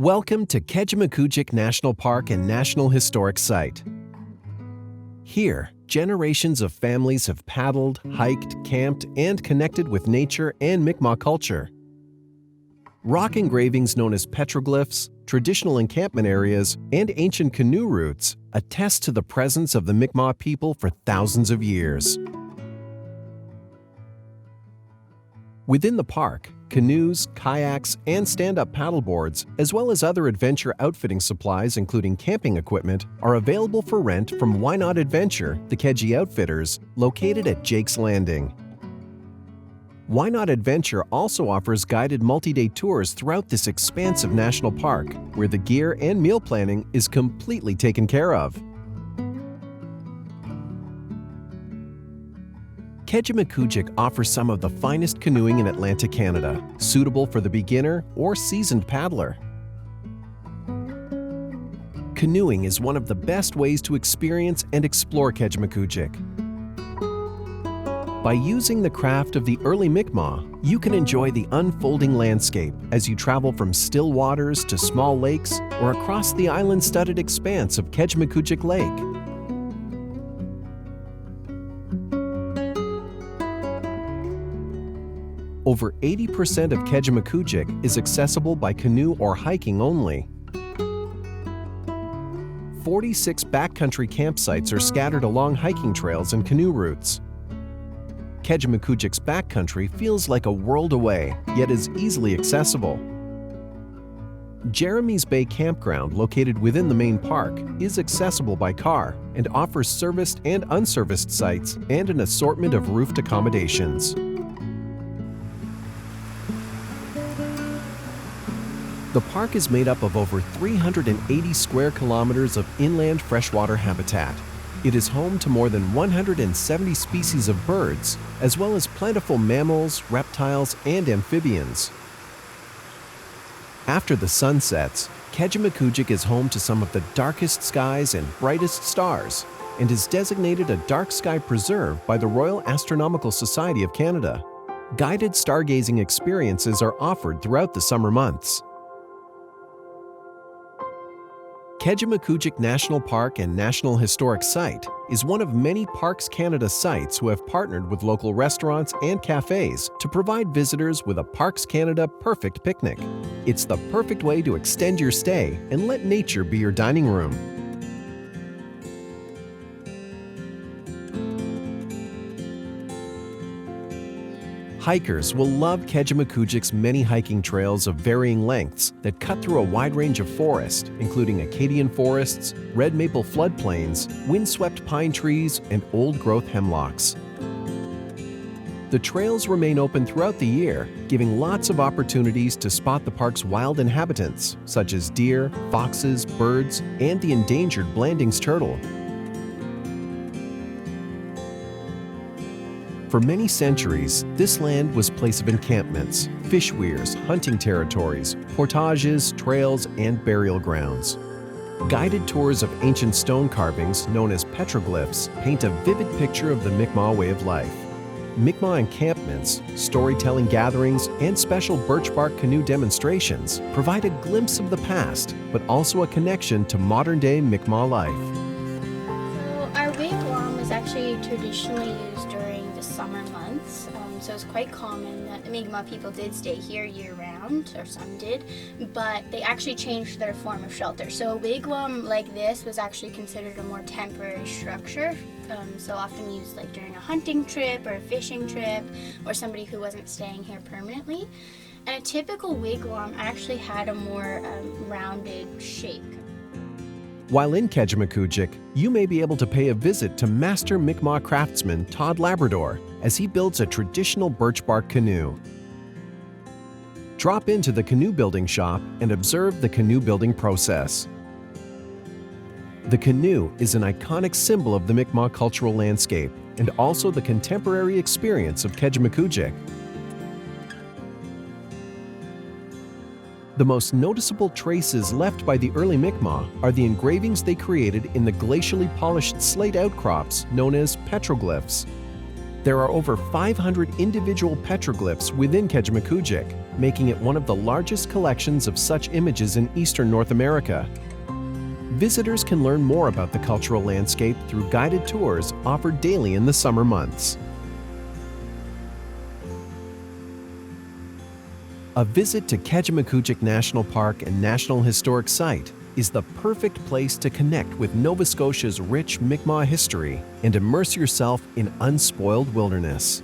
Welcome to Kejimkujik National Park and National Historic Site. Here, generations of families have paddled, hiked, camped, and connected with nature and Mi'kmaq culture. Rock engravings known as petroglyphs, traditional encampment areas, and ancient canoe routes attest to the presence of the Mi'kmaq people for thousands of years. Within the park, canoes, kayaks, and stand-up paddleboards, as well as other adventure outfitting supplies including camping equipment, are available for rent from Why Not Adventure, the Keji Outfitters, located at Jake's Landing. Why Not Adventure also offers guided multi-day tours throughout this expansive national park, where the gear and meal planning is completely taken care of. Kejimkujik offers some of the finest canoeing in Atlantic Canada, suitable for the beginner or seasoned paddler. Canoeing is one of the best ways to experience and explore Kejimkujik. By using the craft of the early Mi'kmaq, you can enjoy the unfolding landscape as you travel from still waters to small lakes or across the island-studded expanse of Kejimkujik Lake. Over 80% of Kejimkujik is accessible by canoe or hiking only. 46 backcountry campsites are scattered along hiking trails and canoe routes. Kejimkujik's backcountry feels like a world away, yet is easily accessible. Jeremy's Bay Campground, located within the main park, is accessible by car and offers serviced and unserviced sites and an assortment of roofed accommodations. The park is made up of over 380 square kilometers of inland freshwater habitat. It is home to more than 170 species of birds, as well as plentiful mammals, reptiles, and amphibians. After the sun sets, Kejimkujik is home to some of the darkest skies and brightest stars, and is designated a dark sky preserve by the Royal Astronomical Society of Canada. Guided stargazing experiences are offered throughout the summer months. Kejimkujik National Park and National Historic Site is one of many Parks Canada sites who have partnered with local restaurants and cafes to provide visitors with a Parks Canada perfect picnic. It's the perfect way to extend your stay and let nature be your dining room. Hikers will love Kejimkujik's many hiking trails of varying lengths that cut through a wide range of forest, including Acadian forests, red maple floodplains, windswept pine trees, and old-growth hemlocks. The trails remain open throughout the year, giving lots of opportunities to spot the park's wild inhabitants, such as deer, foxes, birds, and the endangered Blanding's turtle. For many centuries, this land was a place of encampments, fish weirs, hunting territories, portages, trails, and burial grounds. Guided tours of ancient stone carvings, known as petroglyphs, paint a vivid picture of the Mi'kmaq way of life. Mi'kmaq encampments, storytelling gatherings, and special birch bark canoe demonstrations provide a glimpse of the past, but also a connection to modern-day Mi'kmaq life. So our wigwam was actually traditionally used during the summer months, so it's quite common that the Mi'kmaq people did stay here year-round, or some did, but they actually changed their form of shelter. So a wigwam like this was actually considered a more temporary structure, so often used like during a hunting trip or a fishing trip, or somebody who wasn't staying here permanently. And a typical wigwam actually had a more rounded shape. While in Kejimkujik, you may be able to pay a visit to master Mi'kmaq craftsman Todd Labrador as he builds a traditional birch bark canoe. Drop into the canoe building shop and observe the canoe building process. The canoe is an iconic symbol of the Mi'kmaq cultural landscape and also the contemporary experience of Kejimkujik. The most noticeable traces left by the early Mi'kmaq are the engravings they created in the glacially polished slate outcrops known as petroglyphs. There are over 500 individual petroglyphs within Kejimkujik, making it one of the largest collections of such images in eastern North America. Visitors can learn more about the cultural landscape through guided tours offered daily in the summer months. A visit to Kejimkujik National Park and National Historic Site is the perfect place to connect with Nova Scotia's rich Mi'kmaq history and immerse yourself in unspoiled wilderness.